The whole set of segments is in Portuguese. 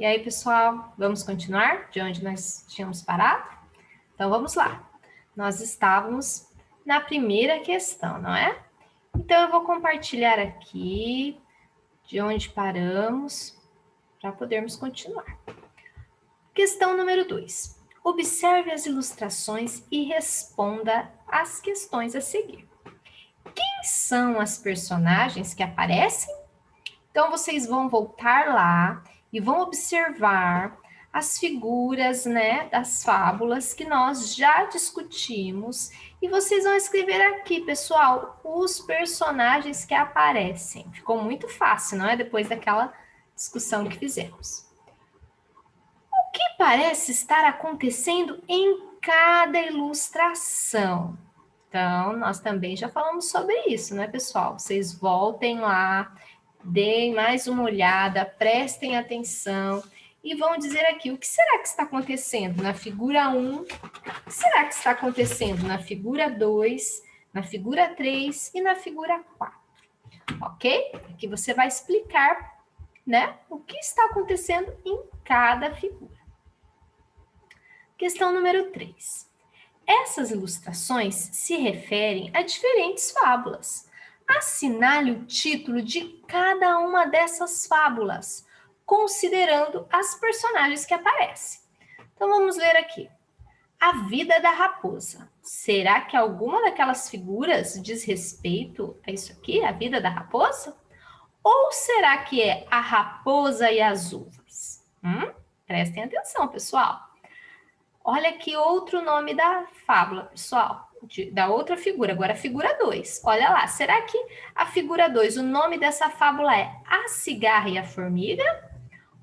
E aí, pessoal, vamos continuar de onde nós tínhamos parado? Então, vamos lá. Nós estávamos na primeira questão, não é? Então, eu vou compartilhar aqui de onde paramos para podermos continuar. Questão número 2. Observe as ilustrações e responda as questões a seguir. Quem são as personagens que aparecem? Então, vocês vão voltar lá e vão observar as figuras, né, das fábulas que nós já discutimos. E vocês vão escrever aqui, pessoal, os personagens que aparecem. Ficou muito fácil, não é? Depois daquela discussão que fizemos. O que parece estar acontecendo em cada ilustração? Então, nós também já falamos sobre isso, né, pessoal? Vocês voltem lá, deem mais uma olhada, prestem atenção e vão dizer aqui o que será que está acontecendo na figura 1, o que será que está acontecendo na figura 2, na figura 3 e na figura 4, ok? Aqui você vai explicar, né, o que está acontecendo em cada figura. Questão número 3. Essas ilustrações se referem a diferentes fábulas. Assinale o título de cada uma dessas fábulas, considerando as personagens que aparecem. Então vamos ler aqui. A vida da raposa. Será que alguma daquelas figuras diz respeito a isso aqui, a vida da raposa? Ou será que é a raposa e as uvas? Prestem atenção, pessoal. Olha aqui outro nome da fábula, pessoal, da outra figura. Agora a figura 2. Olha lá, será que a figura 2, o nome dessa fábula é A Cigarra e a Formiga?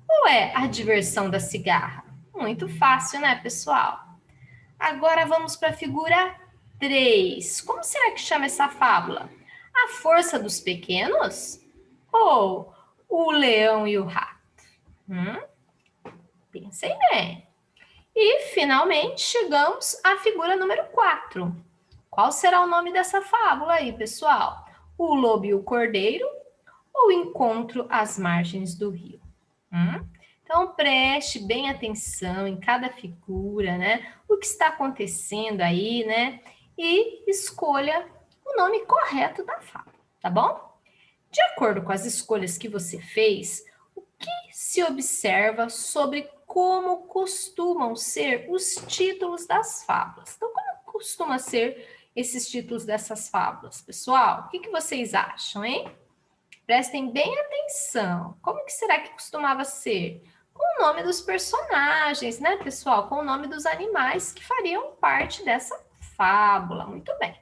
Ou é A Diversão da Cigarra? Muito fácil, né, pessoal? Agora vamos para a figura 3. Como será que chama essa fábula? A Força dos Pequenos? Ou O Leão e o Rato? Pensem bem. E, finalmente, chegamos à figura número 4. Qual será o nome dessa fábula aí, pessoal? O Lobo e o Cordeiro ou Encontro às Margens do Rio? Então, preste bem atenção em cada figura, né? O que está acontecendo aí, né? E escolha o nome correto da fábula, tá bom? De acordo com as escolhas que você fez, o que se observa sobre como costumam ser os títulos das fábulas? Então, como costuma ser esses títulos dessas fábulas, pessoal? O que vocês acham, hein? Prestem bem atenção. Como que será que costumava ser? Com o nome dos personagens, né, pessoal? Com o nome dos animais que fariam parte dessa fábula. Muito bem.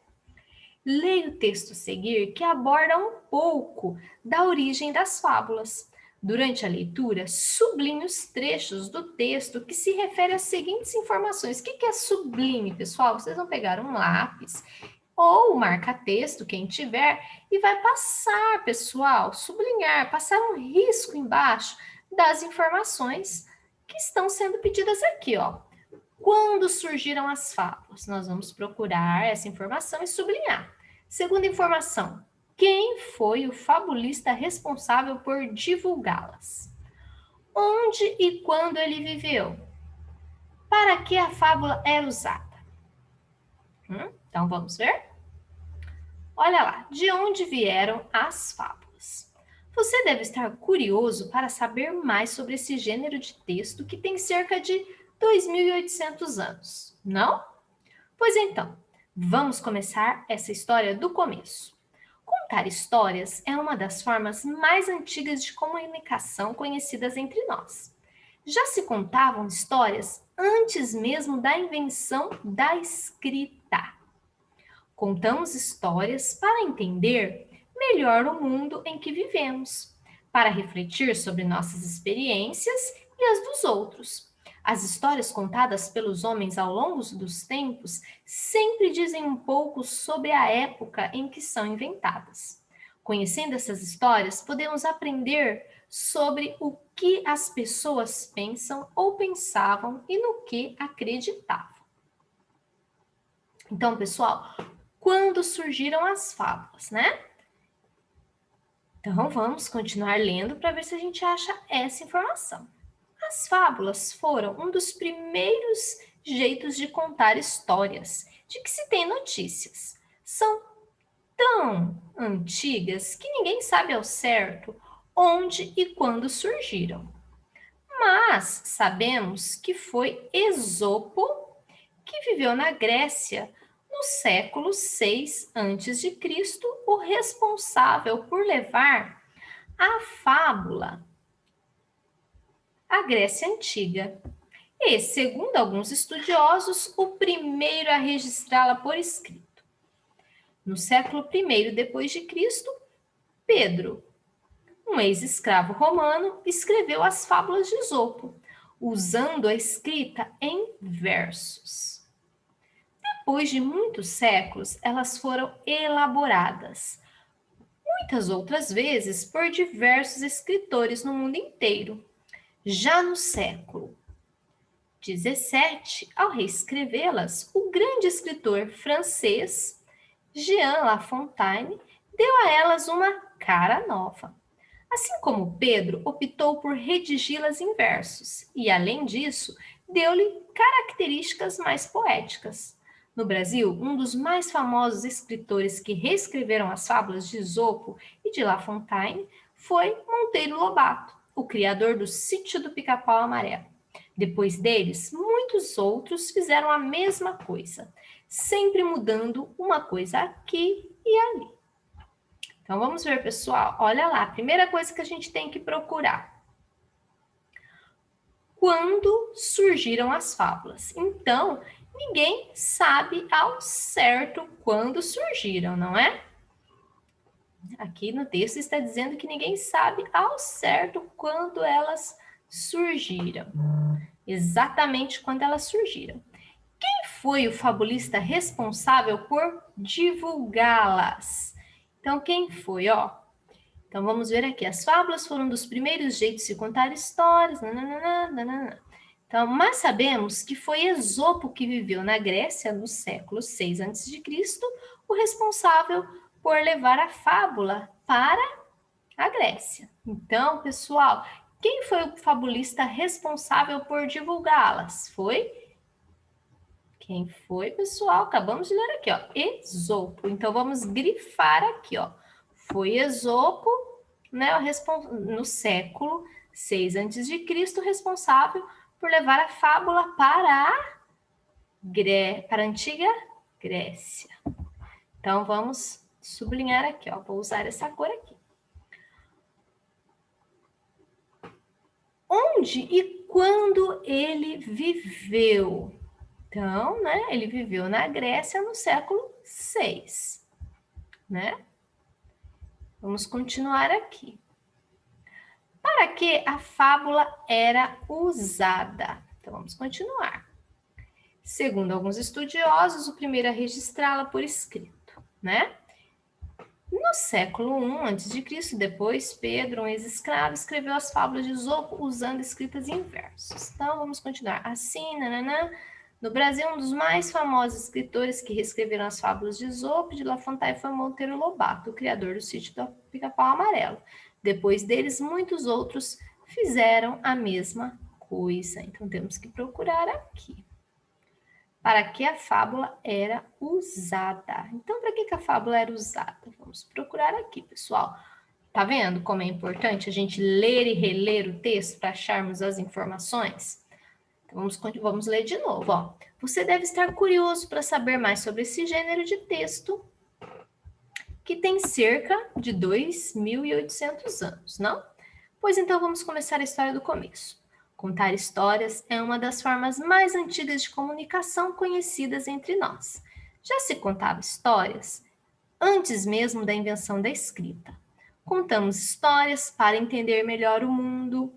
Leia o texto a seguir que aborda um pouco da origem das fábulas. Durante a leitura, sublinhe os trechos do texto que se refere às seguintes informações. O que é sublinhe, pessoal? Vocês vão pegar um lápis ou marca-texto, quem tiver, e vai passar, pessoal, sublinhar, passar um risco embaixo das informações que estão sendo pedidas aqui, ó. Quando surgiram as fábulas? Nós vamos procurar essa informação e sublinhar. Segunda informação, quem foi o fabulista responsável por divulgá-las? Onde e quando ele viveu? Para que a fábula era usada? Então vamos ver? Olha lá, de onde vieram as fábulas? Você deve estar curioso para saber mais sobre esse gênero de texto que tem cerca de 2.800 anos, não? Pois então, vamos começar essa história do começo. Contar histórias é uma das formas mais antigas de comunicação conhecidas entre nós. Já se contavam histórias antes mesmo da invenção da escrita. Contamos histórias para entender melhor o mundo em que vivemos, para refletir sobre nossas experiências e as dos outros. As histórias contadas pelos homens ao longo dos tempos sempre dizem um pouco sobre a época em que são inventadas. Conhecendo essas histórias, podemos aprender sobre o que as pessoas pensam ou pensavam e no que acreditavam. Então, pessoal, quando surgiram as fábulas, né? Então, vamos continuar lendo para ver se a gente acha essa informação. As fábulas foram um dos primeiros jeitos de contar histórias, de que se tem notícias. São tão antigas que ninguém sabe ao certo onde e quando surgiram. Mas sabemos que foi Esopo que viveu na Grécia no século 6 a.C., o responsável por levar a fábula à Grécia Antiga. E, segundo alguns estudiosos, o primeiro a registrá-la por escrito. No século I depois de Cristo, Pedro, um ex-escravo romano, escreveu as fábulas de Esopo, usando a escrita em versos. Depois de muitos séculos, elas foram elaboradas, muitas outras vezes por diversos escritores no mundo inteiro. Já no século XVII, ao reescrevê-las, o grande escritor francês Jean La Fontaine deu a elas uma cara nova. Assim como Pedro optou por redigi-las em versos e, além disso, deu-lhe características mais poéticas. No Brasil, um dos mais famosos escritores que reescreveram as fábulas de Esopo e de La Fontaine foi Monteiro Lobato, o criador do Sítio do Pica-Pau Amarelo. Depois deles, muitos outros fizeram a mesma coisa, sempre mudando uma coisa aqui e ali. Então, vamos ver, pessoal. Olha lá, a primeira coisa que a gente tem que procurar. Quando surgiram as fábulas? Então, ninguém sabe ao certo quando surgiram, não é? Aqui no texto está dizendo que ninguém sabe ao certo quando elas surgiram. Exatamente quando elas surgiram. Quem foi o fabulista responsável por divulgá-las? Então, quem foi, ó? Então, vamos ver aqui. As fábulas foram um dos primeiros jeitos de contar histórias. Nananana. Então, mas sabemos que foi Esopo que viveu na Grécia no século 6 a.C., o responsável por levar a fábula para a Grécia. Então, pessoal, quem foi o fabulista responsável por divulgá-las? Quem foi, pessoal? Acabamos de ler aqui, ó. Esopo. Então, vamos grifar aqui, ó. Foi Esopo, né, no século 6 a.C., responsável por levar a fábula para a antiga Grécia. Então, vamos sublinhar aqui, ó. Vou usar essa cor aqui. Onde e quando ele viveu? Então, né, ele viveu na Grécia no século 6, né? Vamos continuar aqui. Para que a fábula era usada? Então, vamos continuar. Segundo alguns estudiosos, o primeiro a registrá-la por escrito, né? No século I a.C., depois, Pedro, um ex-escravo, escreveu as fábulas de Esopo usando escritas em versos. Então, vamos continuar. Assim, nananã. No Brasil, um dos mais famosos escritores que reescreveram as fábulas de Esopo e de La Fontaine foi Monteiro Lobato, o criador do Sítio do Pica-Pau Amarelo. Depois deles, muitos outros fizeram a mesma coisa. Então, temos que procurar aqui. Para que a fábula era usada. Então, para que a fábula era usada? Vamos procurar aqui, pessoal. Tá vendo como é importante a gente ler e reler o texto para acharmos as informações? Então, vamos ler de novo. Ó. Você deve estar curioso para saber mais sobre esse gênero de texto que tem cerca de 2.800 anos, não? Pois então vamos começar a história do começo. Contar histórias é uma das formas mais antigas de comunicação conhecidas entre nós. Já se contava histórias antes mesmo da invenção da escrita. Contamos histórias para entender melhor o mundo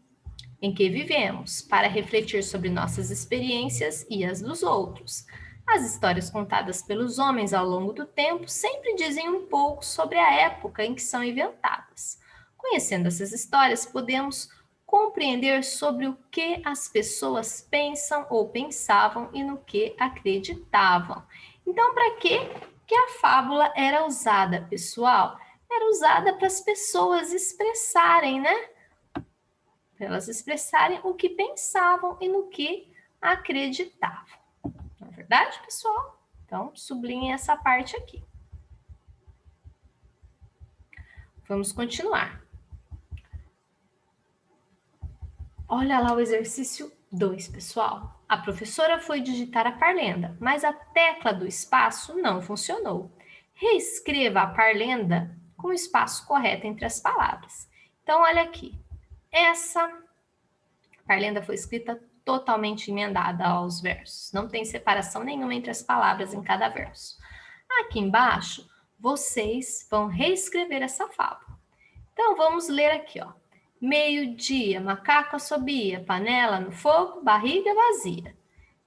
em que vivemos, para refletir sobre nossas experiências e as dos outros. As histórias contadas pelos homens ao longo do tempo sempre dizem um pouco sobre a época em que são inventadas. Conhecendo essas histórias, podemos compreender sobre o que as pessoas pensam ou pensavam e no que acreditavam. Então, para que a fábula era usada, pessoal? Era usada para as pessoas expressarem, né? para elas expressarem o que pensavam e no que acreditavam. Não é verdade, pessoal? Então, sublinhe essa parte aqui. Vamos continuar. Olha lá o exercício 2, pessoal. A professora foi digitar a parlenda, mas a tecla do espaço não funcionou. Reescreva a parlenda com o espaço correto entre as palavras. Então, olha aqui. Essa parlenda foi escrita totalmente emendada aos versos. Não tem separação nenhuma entre as palavras em cada verso. Aqui embaixo, vocês vão reescrever essa fábula. Então, vamos ler aqui, ó. Meio-dia, macaco assobia, panela no fogo, barriga vazia.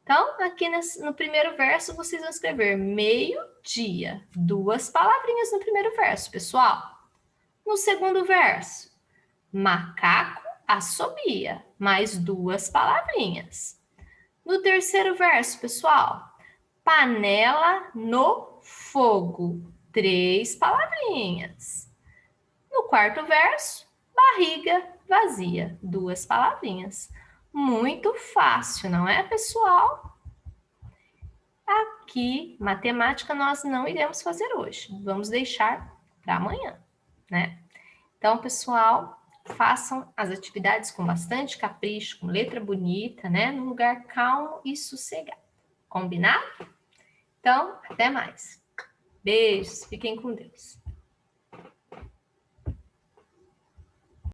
Então, aqui no primeiro verso, vocês vão escrever meio-dia. 2 palavrinhas no primeiro verso, pessoal. No segundo verso, macaco assobia, mais 2 palavrinhas. No terceiro verso, pessoal, panela no fogo, 3 palavrinhas. No quarto verso, barriga vazia, 2 palavrinhas. Muito fácil, não é, pessoal? Aqui, matemática nós não iremos fazer hoje. Vamos deixar para amanhã, né? Então, pessoal, façam as atividades com bastante capricho, com letra bonita, né? Num lugar calmo e sossegado. Combinado? Então, até mais. Beijos, fiquem com Deus.